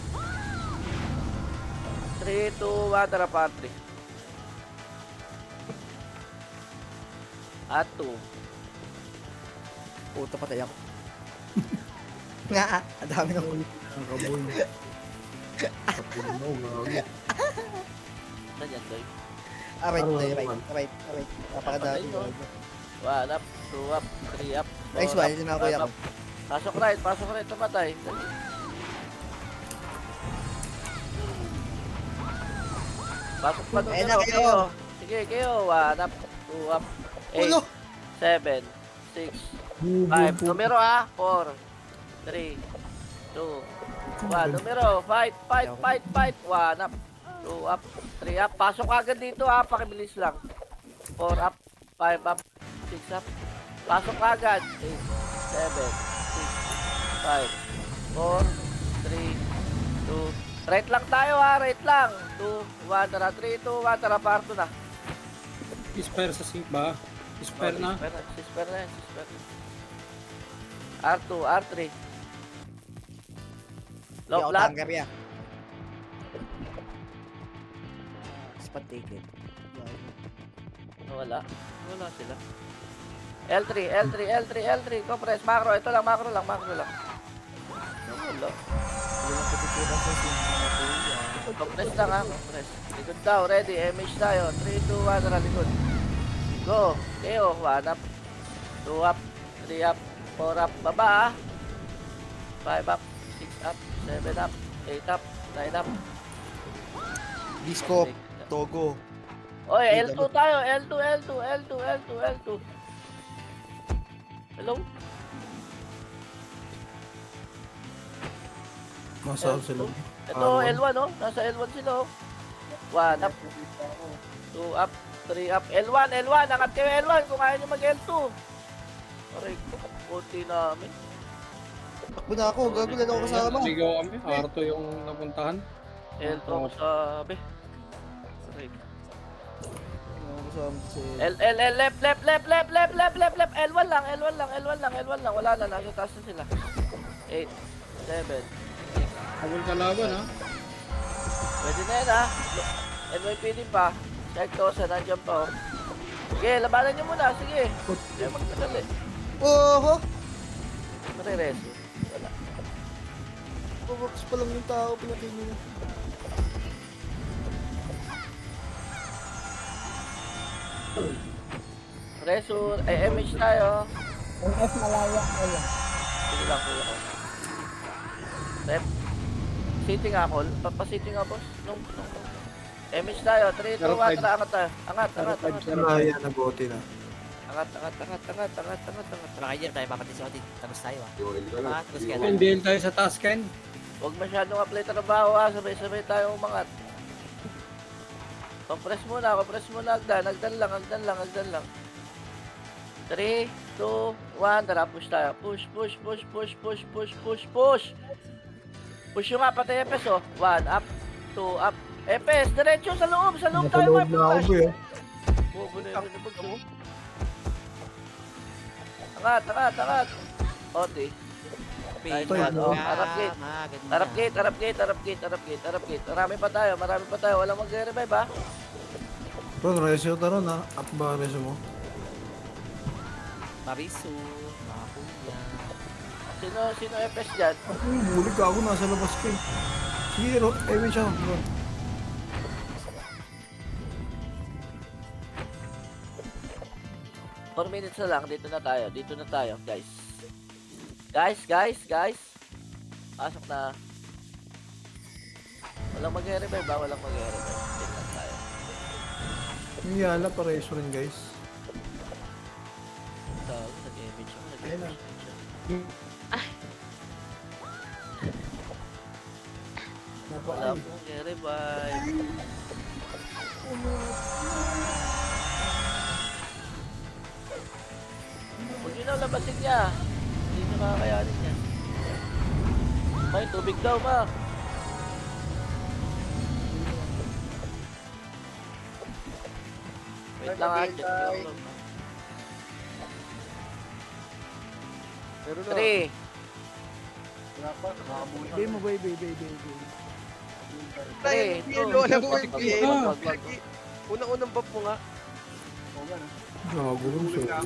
A: 3, 2, 1, tara pantry. At 2.
C: Puto, patay ako. Nga, ang dami ng ulo.
F: Ang kaboy. Kapag mo, gawin.
A: Saan yan, Doy?
C: Right. Napakadami.
A: Patay, no? 1 up, 2 up, 3 up, 4
C: Nice
A: up,
C: one, hindi na kuya
A: 5
C: ko.
A: up. Pasok right, tumatay. Dali. Pasok pa doon,
C: Ayun na kayo.
A: Sige, kayo. 1 up, 2 up, 8,
C: Ulo!
A: 7, 6, 5. Numero 4, 3, 2, 1. Numero, fight. 1 up, 2 up, 3 up. Pasok agad dito pakibilis lang. 4 up, 5 up, 6 up. Pasok agad. 8, 7, 6, 5, 4, 3, 2. Right lang tayo right lang. 2, 1, tara. 3, 2, 1, tara. Parto na.
D: Spare sa sink ba? Spare na.
A: Spare na yan. R2, R3. Low
C: Yo,
A: flat.
C: tanggar ya. Spot take it.
A: Wala. Wala sila. L3, L3, L3, L3. Compress. Macro. Ito lang, macro lang, macro lang. Wala. Compress lang ha. Compress. Likod daw. Ready. MH tayo. 3, 2, 1. Tara, likod. Go. Keo. 1 up. 2 up. 3 up. 4 up. Baba ha. 5 up. 6 up. 7 up. 8 up. 9 up.
J: Disco, Togo.
A: Oy, L2 tayo. L2, L2, L2, L2, L2. Hello?
F: Masarap sila.
A: Ito, L1 oh. Nasa L1 sila oh. 1 up. 2 up. 3 up. L1, L1. Angat kayo L1 kung kaya nyo mag-L2. Aray, puti namin.
J: Takbo na ako, gago na ako kasama.
D: Sigaw kami. Arto yung napuntahan.
A: L2 ako sabi. Aray. Left, L1 lang, wala na, nasa taas na sila. 8, 7,
D: Habol kalaban ha.
A: pwede na yan ha. NYPD pa, check to, nandiyan pa oh. Sige, labanan nyo muna, sige. Sige, magtagal eh.
J: Oho!
A: Marireso. Wala.
J: Box pa lang yung tao, pinatay nyo.
A: Reso, MH tayo.
J: F malaya, wala.
A: Sige lang kuya ko. Rep. City nga call. Pa-city nga boss. Nung. MH tayo. 3, 2, 1. Tara, angat tayo. Angat.
F: Malaya na bote na.
A: Angat.
C: Tara kayo dyan, tayo papatisotin. Tapos tayo ah.
B: Yung ka na.
C: Tapos kaya
D: Hindi tayo sa task, Ken.
A: Huwag masyadong apply trabaho ha. Sabay-sabay tayo umangat. Compress muna. Agdan lang. 3, 2, 1. Tara, push tayo. Push. Push yung apat na EPS oh. 1 up, 2 up. EPS, diretso sa loob tayo.
F: Nasa loob na ako eh.
A: Bobo na yun. Angat. Oti. Nice one. Oh, Arap gate. Marami pa tayo. Walang mag-revive ha.
F: Ron, resyo ta ron ha. Up ba resyo mo?
C: Marisu, mga kuya.
A: Sino EPS dyan?
F: Bulig ka ako, nasa labas ka eh. Sige, Ron. Ewan siya, Ron.
A: Four minutes na lang. Dito na tayo, guys. Guys. Pasok na. Walang mag-revive ba? Dito na tayo.
F: Yung yala, pareso rin guys.
A: Nag-image ako. Wala pong revive. Huwag nyo na labasin niya. Hindi nyo makakayanin niya. May tubig daw ma. Wait lang ha. Check ko lang. 3.
J: Bay mo, bay.
A: 3, 2,
B: Unang-unang bab mo nga.
F: Gago rin siya.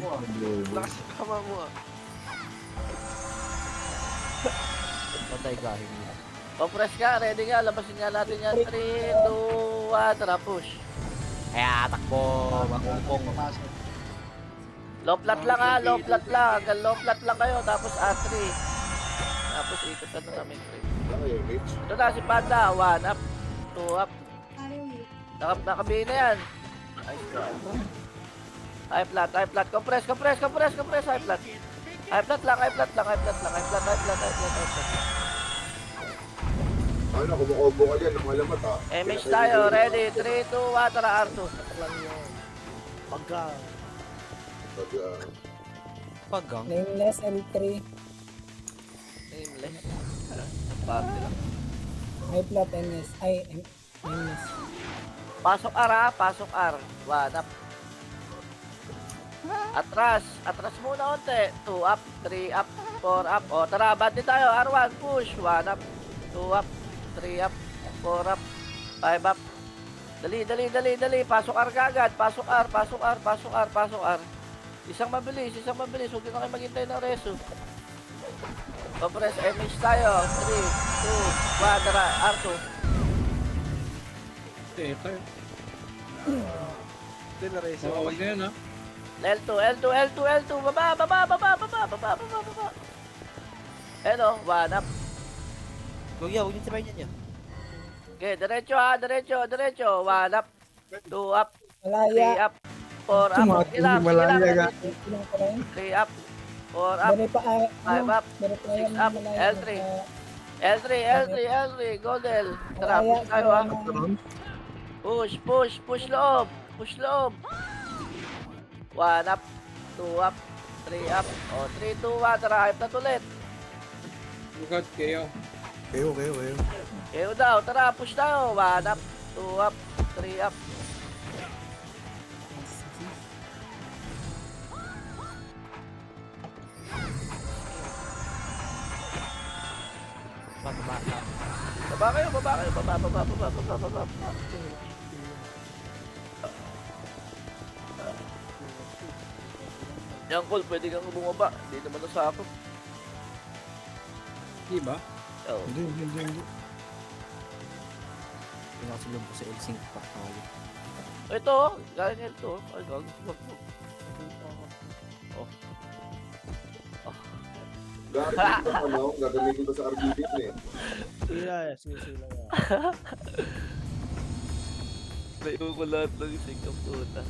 B: Lakas yung kama mo ah.
C: Patay gahin niya.
A: Compress ka, ready nga, labasin nga natin yan. 3, 2, 1, tara push.
C: Kaya takbo, makupong.
A: Low flat lang ha, low flat lang. Hanggang low flat lang kayo, tapos A3. Tapos ikot na namin 3. Ito na si Panda, 1 up, 2 up. Nakabihin na yan. High flat, compress, high flat. High flat lang.
B: Ano, kumukobo ka dyan, lumalamat ah.
A: MH tayo, ready, 3, 2, 1, tara R2.
J: Pagka.
C: Pagang.
J: Nameless L3.
A: Nameless. Party lang.
J: High flat NS. Ay, nameless.
A: Pasok R ha, pasok R. 1 up. Atras muna onte. 2 up, 3 up, 4 up. O tara, bandi tayo. R1, push. 1 up, 2 up, 3 up, 4 up, 5 up, Dali. Pasok R kagad. Pasok R. Isang mabilis. Huwag na kayo maghintay ng reso. Compress MH tayo. 3, 2, 1, tara. R2.
D: Ito yun.
J: Hindi na race.
D: Huwag na yun ha.
A: L2. Baba. Eto, 1 up.
C: Kuya, huwag niyo sabayin niyo.
A: Okay, diretso. 1 up. 2 up. 3 up. 4 up.
F: Tumating
A: Ilang.
F: malaya ka.
A: 3 up. 4 up. 5 up. 6 up. L3. Golden. Tara, push tayo ha. Push loob. 1 up. 2 up. 3 up. 3, 2, 1. Tara, hype na ulit.
D: Bugat kayo.
F: Kayo.
A: Kayo daw. Tara, push tayo. 1 up. 2 up. 3 up. Baba kayo. Baba. Yan, Col, pwede kang bumaba. Hindi naman nasa ako.
D: Di ba?
A: Oh.
F: Hindi.
C: Pinasulong ko sa L5 pa.
A: Ito, gaya niya ito. Ay, wag.
B: Gagamitin ko sa RBD eh.
J: Sila.
A: Nayo ko lahat ng isang kaputa.